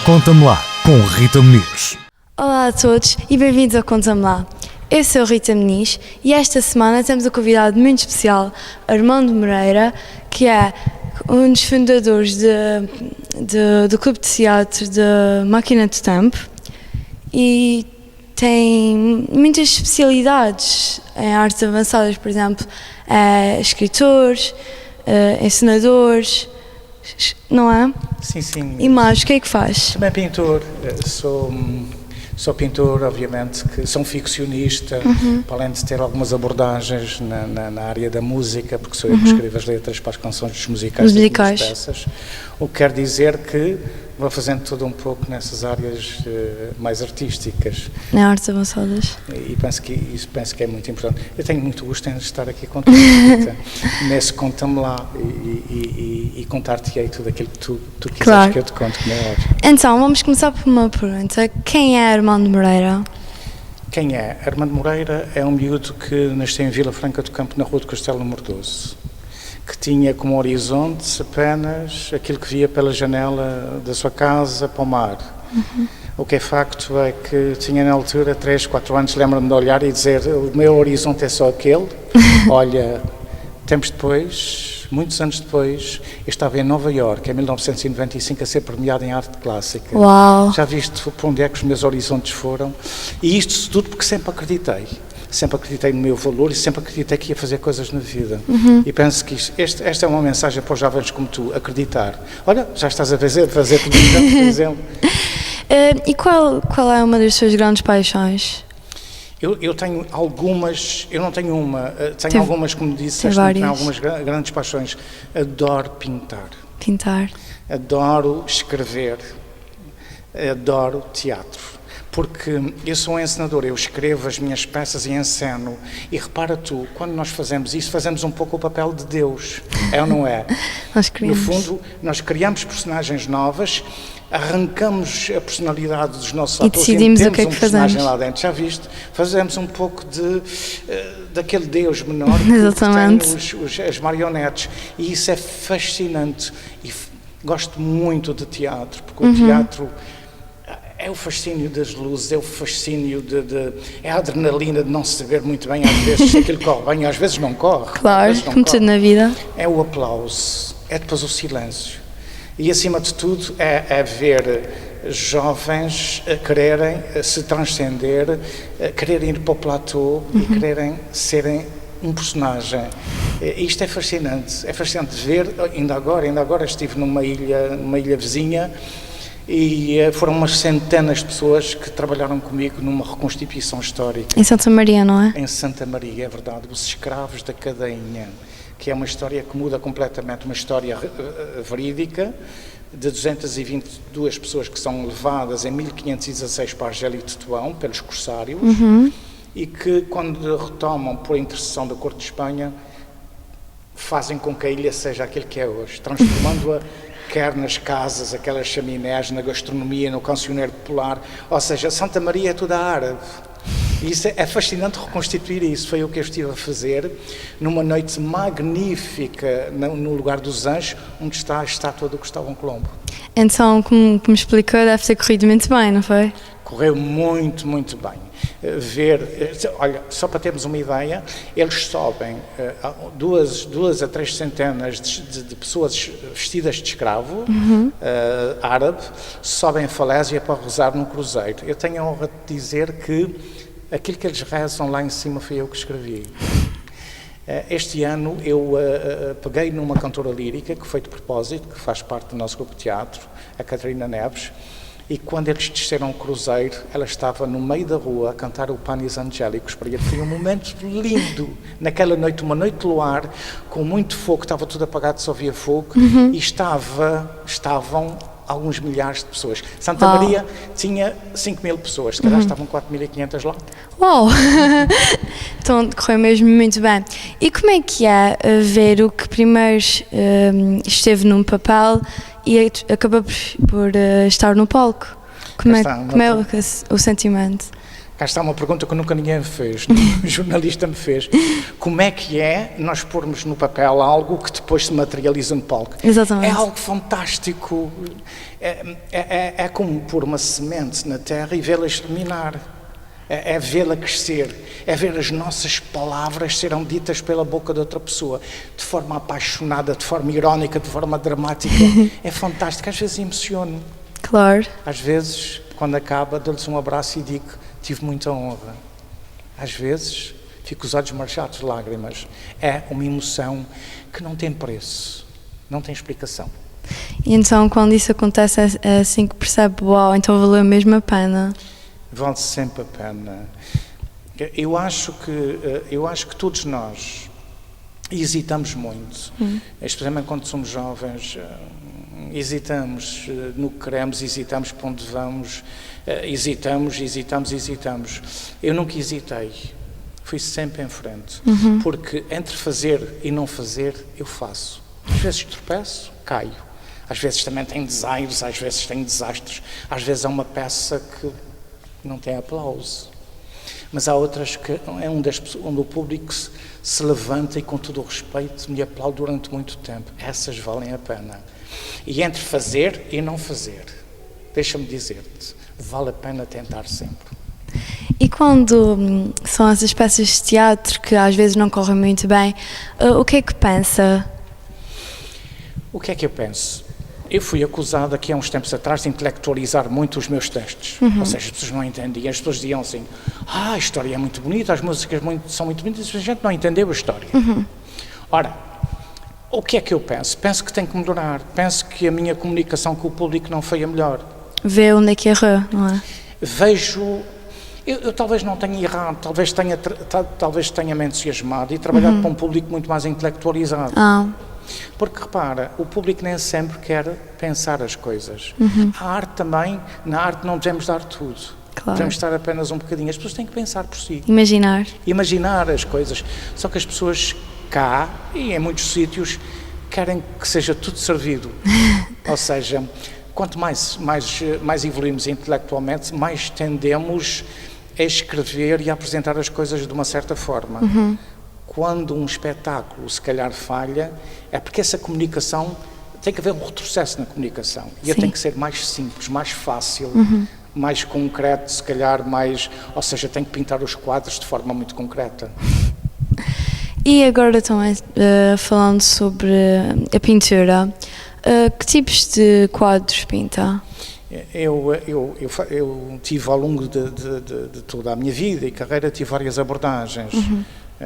Conta-me lá, com Rita Muniz. Olá a todos e bem-vindos ao Conta-me lá. Eu sou a Rita Muniz e esta semana temos um convidado muito especial, Armando Moreira, que é um dos fundadores do Clube de Teatro da Máquina do Tempo e tem muitas especialidades em artes avançadas, por exemplo, escritores, encenadores, não é? Sim, sim. E mais, o que é que faz? Também pintor, sou pintor, obviamente, que sou um ficcionista, para além de ter algumas abordagens na área da música, porque sou eu que escrevo as letras para as canções musicais das minhas peças, o que quer dizer que vou fazendo tudo um pouco nessas áreas mais artísticas. Em artes avançadas. E penso que é muito importante. Eu tenho muito gosto em estar aqui contigo, Rita, nesse Conta-me lá e contar-te-ei tudo aquilo que tu quiseres que eu te conte, como é óbvio. Então, vamos começar por uma pergunta. Quem é Armando Moreira? Quem é? Armando Moreira é um miúdo que nasceu em Vila Franca do Campo, na Rua do Castelo número 12. Que tinha como horizonte apenas aquilo que via pela janela da sua casa para o mar. O que é facto é que tinha na altura 3, 4 anos, lembro-me de olhar e dizer: o meu horizonte é só aquele. Olha, tempos depois, muitos anos depois, eu estava em Nova Iorque, em 1995, a ser premiado em arte clássica. Uau! Já viste por onde é que os meus horizontes foram? E isto tudo porque sempre acreditei. Sempre acreditei no meu valor e sempre acreditei que ia fazer coisas na vida. E penso que esta é uma mensagem para os jovens como tu, acreditar. Olha, já estás a fazer televisão, por exemplo. E qual é uma das suas grandes paixões? Eu tenho algumas, eu não tenho uma, tenho algumas, como disse, tenho algumas grandes paixões. Adoro pintar. Pintar. Adoro escrever. Adoro teatro. Porque eu sou um encenador, eu escrevo as minhas peças e enceno. E repara tu, quando nós fazemos isso, fazemos um pouco o papel de Deus, é ou não é? Nós criamos. No fundo, nós criamos personagens novas, arrancamos a personalidade dos nossos atores e decidimos o que é que personagem fazemos. lá dentro, já viste? Fazemos um pouco daquele Deus menor que Exatamente. tem as marionetes. E isso é fascinante. E gosto muito de teatro, porque o teatro... é o fascínio das luzes, é o fascínio é a adrenalina de não se saber muito bem, às vezes aquilo corre bem, às vezes não corre. Claro, como tudo na vida. É o aplauso, é depois o silêncio. E acima de tudo é ver jovens a quererem se transcender, a quererem ir para o platô e quererem serem um personagem. Isto é fascinante ver, ainda agora estive numa ilha vizinha, e foram umas centenas de pessoas que trabalharam comigo numa reconstituição histórica. Em Santa Maria, não é? Em Santa Maria, é verdade. Os escravos da Cadainha, que é uma história que muda completamente, uma história verídica, de 222 pessoas que são levadas em 1516 para Argélia e Tetuão, pelos corsários, e que, quando retomam por intercessão da Corte de Espanha, fazem com que a ilha seja aquilo que é hoje, transformando-a quer nas casas, aquelas chaminés, na gastronomia, no cancioneiro popular, ou seja, Santa Maria é toda árabe. E isso é fascinante reconstituir isso. Foi o que eu estive a fazer numa noite magnífica no lugar dos Anjos, onde está a estátua do Cristóvão Colombo. Então, como explicou, deve ter corrido muito bem, não foi? Correu muito, muito bem. Olha, só para termos uma ideia, eles sobem 2 a 3 centenas de pessoas vestidas de escravo árabe, sobem a falésia para rezar num cruzeiro. Eu tenho a honra de dizer que aquilo que eles rezam lá em cima foi eu que escrevi. Este ano eu peguei numa cantora lírica que foi de propósito, que faz parte do nosso grupo de teatro, a Catarina Neves. E quando eles desceram o cruzeiro, ela estava no meio da rua a cantar o Panis Angélicos para ele. Foi um momento lindo, naquela noite, uma noite de luar, com muito fogo, estava tudo apagado, só havia fogo, e estavam alguns milhares de pessoas. Santa Maria tinha 5.000 pessoas, se calhar estavam 4.500 lá. Uau! Então correu mesmo muito bem. E como é que é ver o que primeiro esteve num papel e acabou por estar no palco? Como é o sentimento? Cá está uma pergunta que nunca ninguém me fez, nenhum jornalista me fez. Como é que é nós pormos no papel algo que depois se materializa no palco? Exatamente. É algo fantástico. É como pôr uma semente na terra e vê-la germinar. É vê-la crescer, é ver as nossas palavras serem ditas pela boca de outra pessoa, de forma apaixonada, de forma irónica, de forma dramática. É fantástico, às vezes emociono. Claro. Às vezes, quando acaba, dou-lhes um abraço e digo, tive muita honra. Às vezes, fico com os olhos marchados de lágrimas. É uma emoção que não tem preço, não tem explicação. E então, quando isso acontece, é assim que percebe, uau, então valeu mesmo a pena. Vale sempre a pena. Eu acho que todos nós hesitamos muito, especialmente quando somos jovens, hesitamos no que queremos, hesitamos para onde vamos, hesitamos. Eu nunca hesitei, fui sempre em frente, porque entre fazer e não fazer, eu faço. Às vezes tropeço, caio, às vezes também tenho desaires, às vezes tenho desastres, às vezes é uma peça que não tem aplauso, mas há outras que é onde o público se levanta e com todo o respeito me aplaude durante muito tempo. Essas valem a pena. E entre fazer e não fazer, deixa-me dizer-te, vale a pena tentar sempre. E quando são essas peças de teatro que às vezes não correm muito bem, o que é que pensa? O que é que eu penso? Eu fui acusado aqui há uns tempos atrás de intelectualizar muito os meus textos. Ou seja, as pessoas não entendiam, as pessoas diziam assim, a história é muito bonita, as músicas são muito bonitas, mas a gente não entendeu a história. Ora, o que é que eu penso? Penso que tem que melhorar, penso que a minha comunicação com o público não foi a melhor. Vê onde é que errou, não é? Vejo... Eu talvez não tenha errado, talvez tenha-me entusiasmado e trabalhado para um público muito mais intelectualizado. Porque repara, o público nem sempre quer pensar as coisas. A arte também, na arte não devemos dar tudo. Claro. Devemos estar apenas um bocadinho. As pessoas têm que pensar por si. Imaginar As coisas. Só que as pessoas cá, e em muitos sítios, querem que seja tudo servido. Ou seja, quanto mais evoluímos intelectualmente, mais tendemos a escrever e a apresentar as coisas de uma certa forma. Quando um espetáculo se calhar falha, é porque essa comunicação, tem que haver um retrocesso na comunicação. E tem que ser mais simples, mais fácil, mais concreto, se calhar ou seja, tem que pintar os quadros de forma muito concreta. E agora também, falando sobre a pintura, que tipos de quadros pinta? Eu tive ao longo de toda a minha vida e carreira, tive várias abordagens.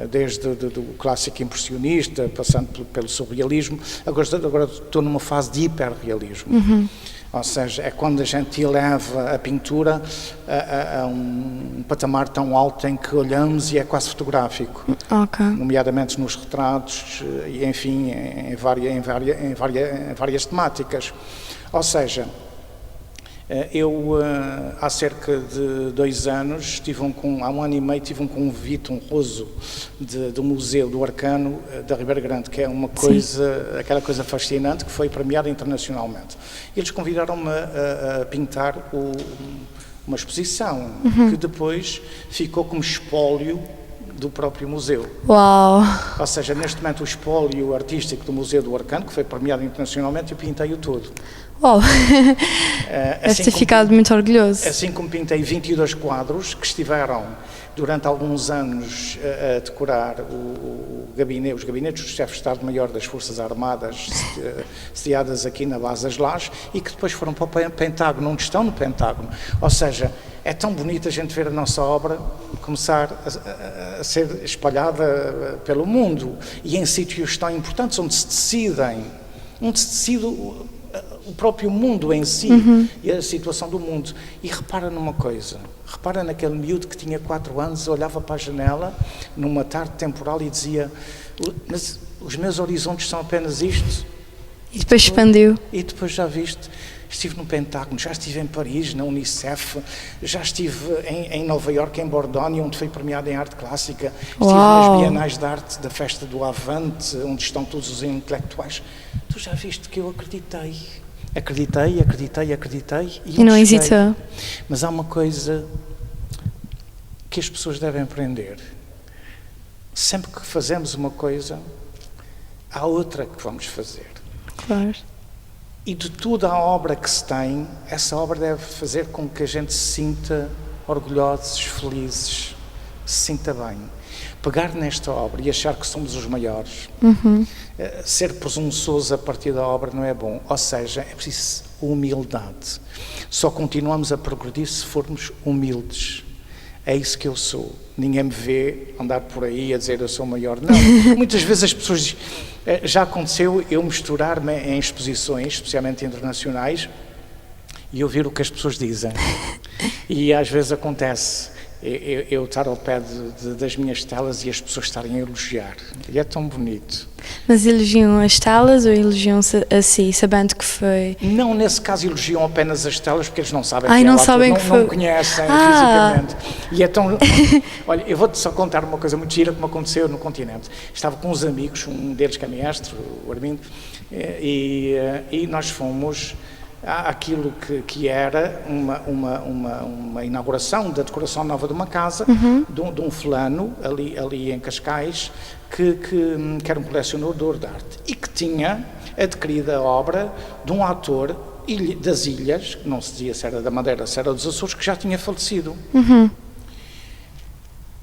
Desde o clássico impressionista, passando pelo surrealismo, agora estou numa fase de hiperrealismo. Ou seja, é quando a gente eleva a pintura a um patamar tão alto em que olhamos e é quase fotográfico, nomeadamente nos retratos e, enfim, em várias temáticas. Ou seja, eu, há cerca de 2 anos, há um ano e meio, tive um convite honroso do Museu do Arcano da Ribeira Grande, que é uma coisa, aquela coisa fascinante que foi premiada internacionalmente. Eles convidaram-me a pintar uma exposição que depois ficou como espólio do próprio museu. Uau! Ou seja, neste momento o espólio artístico do Museu do Arcano, que foi premiado internacionalmente, eu pintei-o todo. Uau! Deve ter ficado muito orgulhoso. Assim como pintei 22 quadros que estiveram durante alguns anos a decorar os gabinetes do chefe de Estado-Maior das Forças Armadas, sediadas aqui na base das Lajes, e que depois foram para o Pentágono, onde estão no Pentágono. Ou seja, é tão bonito a gente ver a nossa obra começar a ser espalhada pelo mundo e em sítios tão importantes onde se decide o próprio mundo em si e a situação do mundo. E repara numa coisa, repara naquele miúdo que tinha 4 anos, olhava para a janela numa tarde temporal e dizia: mas os meus horizontes são apenas isto. E depois expandiu. E depois já viste, estive no Pentágono, já estive em Paris, na Unicef, já estive em Nova Iorque, em Bordone, onde fui premiado em arte clássica, estive nas Bienais de Arte da Festa do Avante, onde estão todos os intelectuais. Tu já viste que eu acreditei e não hesitou. Mas há uma coisa que as pessoas devem aprender. Sempre que fazemos uma coisa, há outra que vamos fazer. Claro. E de toda a obra que se tem, essa obra deve fazer com que a gente se sinta orgulhosos, felizes, se sinta bem. Pegar nesta obra e achar que somos os maiores, ser presunçoso a partir da obra não é bom. Ou seja, é preciso humildade. Só continuamos a progredir se formos humildes. É isso que eu sou. Ninguém me vê andar por aí a dizer eu sou maior. Não. Muitas vezes as pessoas dizem, já aconteceu eu misturar-me em exposições, especialmente internacionais, e ouvir o que as pessoas dizem. E às vezes acontece eu estar ao pé das minhas telas e as pessoas estarem a elogiar. E é tão bonito. Mas elogiam as telas ou elogiam-se a si, sabendo que foi... Não, nesse caso elogiam apenas as telas porque eles não sabem Ai, quem não é o ator, sabem que foi... não conhecem fisicamente. E é tão... Olha, eu vou-te só contar uma coisa muito gira que me aconteceu no continente. Estava com uns amigos, um deles que é mestre, o Armindo, e nós fomos àquilo que era uma inauguração da decoração nova de uma casa, de um fulano ali em Cascais, que era um colecionador de arte e que tinha adquirido a obra de um ator das ilhas, que não se dizia se era da Madeira, se era dos Açores, que já tinha falecido.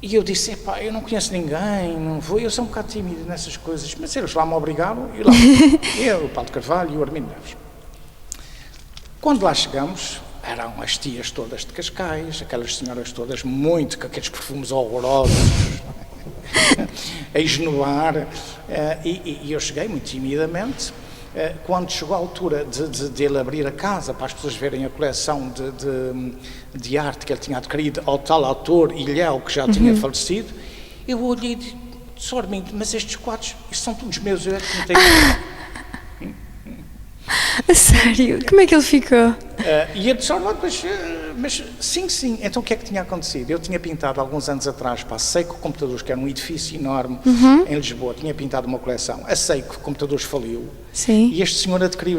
E eu disse, epá, eu não conheço ninguém, não vou, eu sou um bocado tímido nessas coisas, mas eles lá me obrigaram, e lá eu, o Paulo de Carvalho e o Armindo Neves. Quando lá chegamos, eram as tias todas de Cascais, aquelas senhoras todas muito, com aqueles perfumes horrorosos, a esnoar, e eu cheguei muito timidamente. Quando chegou a altura de ele abrir a casa para as pessoas verem a coleção de arte que ele tinha adquirido ao tal autor Ilhéu, que já tinha falecido, eu olhei e disse, Armindo, mas estes quadros, isto são todos meus, eu é que não tenho... A sério? Como é que ele ficou? E eu disse, mas sim, então o que é que tinha acontecido? Eu tinha pintado alguns anos atrás para a Seiko Computadores, que era um edifício enorme em Lisboa, tinha pintado uma coleção. A Seiko Computadores faliu. Sim. E este senhor adquiriu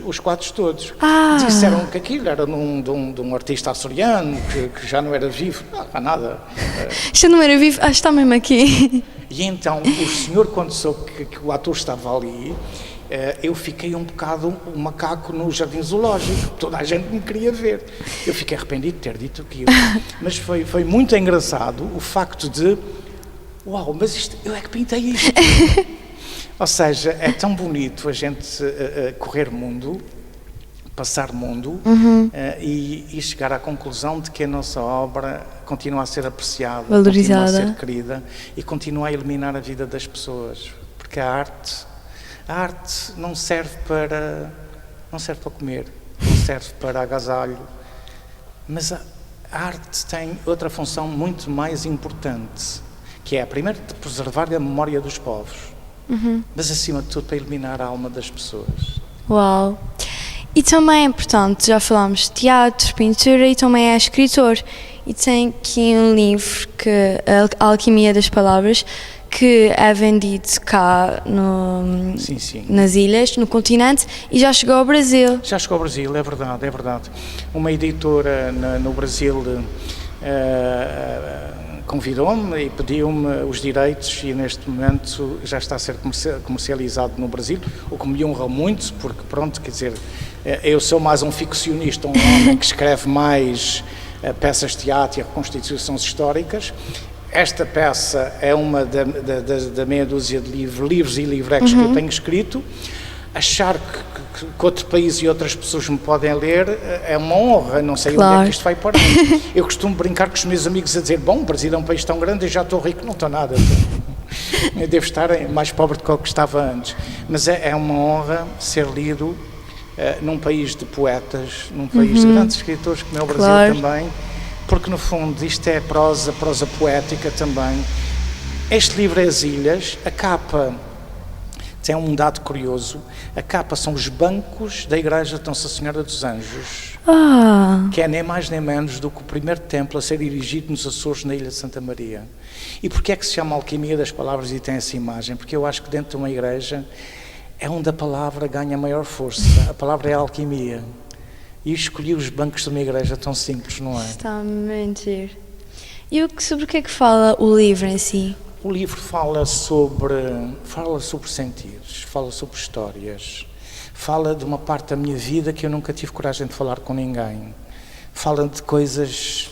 os quadros todos. Disseram que aquilo era de um artista açoriano, que já não era vivo. Não há nada. Já não era vivo? Está mesmo aqui. E então o senhor, quando soube que o ator estava ali, eu fiquei um bocado um macaco no jardim zoológico, toda a gente me queria ver. Eu fiquei arrependido de ter dito aquilo. Mas foi muito engraçado o facto de, uau, mas isto, eu é que pintei isto. Ou seja, é tão bonito a gente correr mundo, passar mundo e chegar à conclusão de que a nossa obra continua a ser apreciada, valorizada, continua a ser querida e continua a iluminar a vida das pessoas. Porque a arte não serve para comer, não serve para agasalho, mas a arte tem outra função muito mais importante, que é, primeiro, de preservar a memória dos povos, mas, acima de tudo, para iluminar a alma das pessoas. Uau! E também, portanto, já falámos de teatro, pintura e também é escritor. E tem aqui um livro, que A Alquimia das Palavras, que é vendido cá nas ilhas, no continente, e já chegou ao Brasil. Já chegou ao Brasil, é verdade. Uma editora no Brasil convidou-me e pediu-me os direitos e neste momento já está a ser comercializado no Brasil, o que me honra muito, porque pronto, quer dizer, eu sou mais um ficcionista, um homem que escreve mais peças de teatro e reconstituições históricas. Esta peça é uma da meia dúzia de livros e livrecos que eu tenho escrito. Achar que outro país e outras pessoas me podem ler é uma honra, não sei onde é que isto vai parar. Eu costumo brincar com os meus amigos a dizer, bom, o Brasil é um país tão grande, eu já estou rico, não estou nada. Eu devo estar mais pobre do que eu estava antes. Mas é uma honra ser lido num país de poetas, num país de grandes escritores como é o Brasil também, porque no fundo isto é prosa poética também. Este livro é As Ilhas, a capa tem um dado curioso, a capa são os bancos da igreja de Nossa Senhora dos Anjos, que é nem mais nem menos do que o primeiro templo a ser erigido nos Açores, na Ilha de Santa Maria. E porquê é que se chama Alquimia das Palavras e tem essa imagem? Porque eu acho que dentro de uma igreja é onde a palavra ganha maior força, a palavra é a alquimia. E escolhi os bancos de uma igreja tão simples, não é? Está a mentir. Sobre o que é que fala o livro em si? O livro fala sobre sentidos, fala sobre histórias, fala de uma parte da minha vida que eu nunca tive coragem de falar com ninguém. Fala de coisas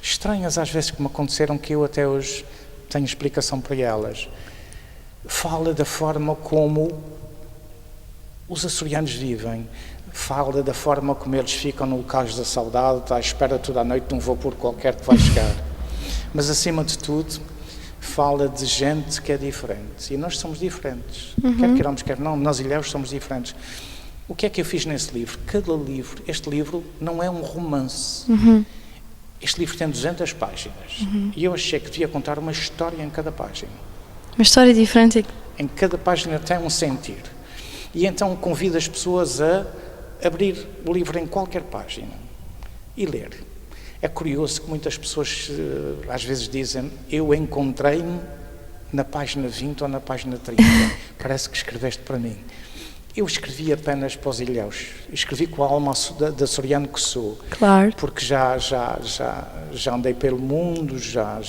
estranhas às vezes que me aconteceram que eu até hoje tenho explicação para elas. Fala da forma como os açorianos vivem, fala da forma como eles ficam no cais da saudade, à espera toda a noite de um vapor qualquer que vai chegar. Mas acima de tudo, fala de gente que é diferente. E nós somos diferentes. Quer queiramos, quer não, nós ilhéus somos diferentes. O que é que eu fiz nesse livro? Este livro não é um romance. Este livro tem 200 páginas. E eu achei que devia contar uma história em cada página. Uma história diferente? Em cada página tem um sentir. E então convido as pessoas a abrir o livro em qualquer página e ler. É curioso que muitas pessoas às vezes dizem: eu encontrei-me na página 20 ou na página 30. Parece que escreveste para mim. Eu escrevi apenas para os ilhéus. Escrevi com a alma de açoriano que sou. Claro. Porque já andei pelo mundo, já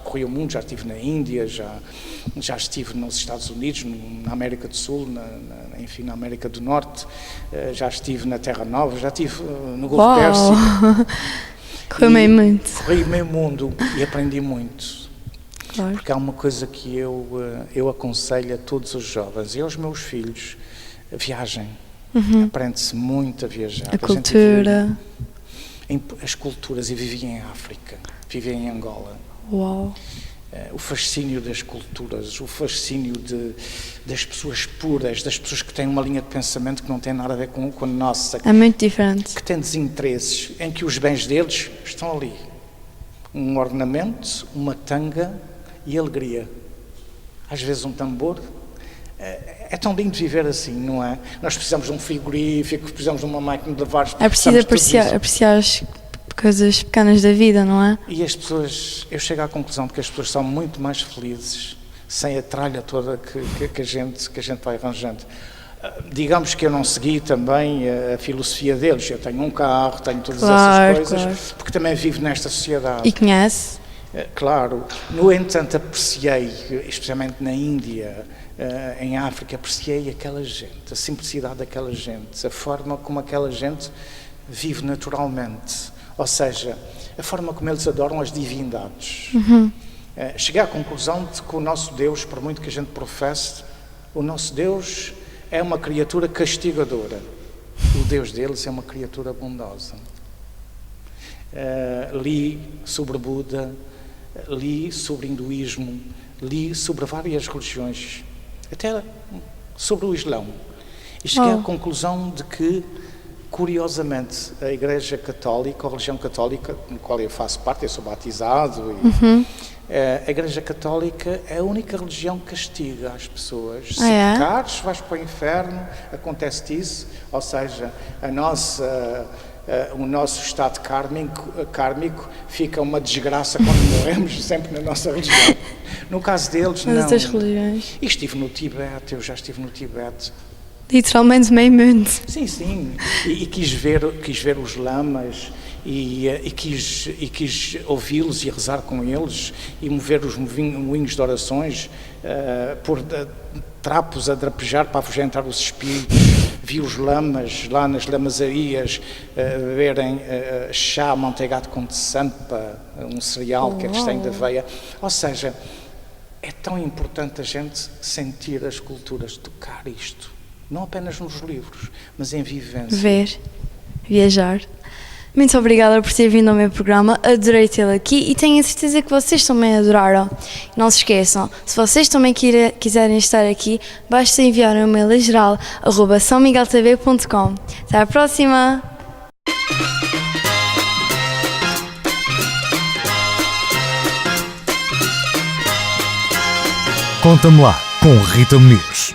corri o mundo, já estive na Índia, já estive nos Estados Unidos, na América do Sul, enfim, na América do Norte, já estive na Terra Nova, já estive no Golfo Pérsico. Correu meio mundo. Corri meio mundo e aprendi muito. Claro. Porque há uma coisa que eu aconselho a todos os jovens e aos meus filhos: viagem. Aprende-se muito a viajar. A cultura. As culturas. E vivi em África, vivi em Angola. Uau. O fascínio das culturas, o fascínio das pessoas puras, das pessoas que têm uma linha de pensamento que não tem nada a ver com a nossa. É muito diferente. Que têm desinteresses, em que os bens deles estão ali. Um ornamento, uma tanga e alegria. Às vezes um tambor. É tão lindo viver assim, não é? Nós precisamos de um frigorífico, precisamos de uma máquina de lavar. É preciso apreciar as coisas pequenas da vida, não é? E as pessoas, eu chego à conclusão de que as pessoas são muito mais felizes sem a tralha toda que a gente vai arranjando. Digamos que eu não segui também a filosofia deles. Eu tenho um carro, tenho todas essas coisas, porque também vivo nesta sociedade. E conhece? Claro. No entanto, apreciei, especialmente na Índia, em África, apreciei aquela gente, a simplicidade daquela gente, a forma como aquela gente vive naturalmente. Ou seja, a forma como eles adoram as divindades. Cheguei à conclusão de que o nosso Deus, por muito que a gente professe, o nosso Deus é uma criatura castigadora. O Deus deles é uma criatura bondosa. Li sobre Buda, li sobre hinduísmo, li sobre várias religiões, até sobre o Islão. E cheguei à conclusão de que, curiosamente, a Igreja Católica, a religião católica, no qual eu faço parte, eu sou batizado, a Igreja Católica é a única religião que castiga as pessoas. Se pecares, vais para o inferno, acontece-te isso, ou seja, o nosso estado kármico fica uma desgraça quando morremos, sempre na nossa religião. No caso deles, não. Nas outras religiões. E estive no Tibete, eu já estive no Tibete. Literalmente meio mundo. Sim. E quis ver os lamas e quis ouvi-los e rezar com eles e mover os moinhos de orações, por trapos a drapejar para afugentar os espíritos. Vi os lamas lá nas lamazarias beberem chá amanteigado com sampa, um cereal que eles têm de aveia. Ou seja, é tão importante a gente sentir as culturas, tocar isto. Não apenas nos livros, mas em vivência. Ver, viajar. Muito obrigada por ter vindo ao meu programa, adorei tê-lo aqui e tenho a certeza que vocês também adoraram. Não se esqueçam, se vocês também quiserem estar aqui, basta enviar um e-mail a geral@sãomigueltv.com. Até à próxima! Conta-me lá, com Rita Muniz.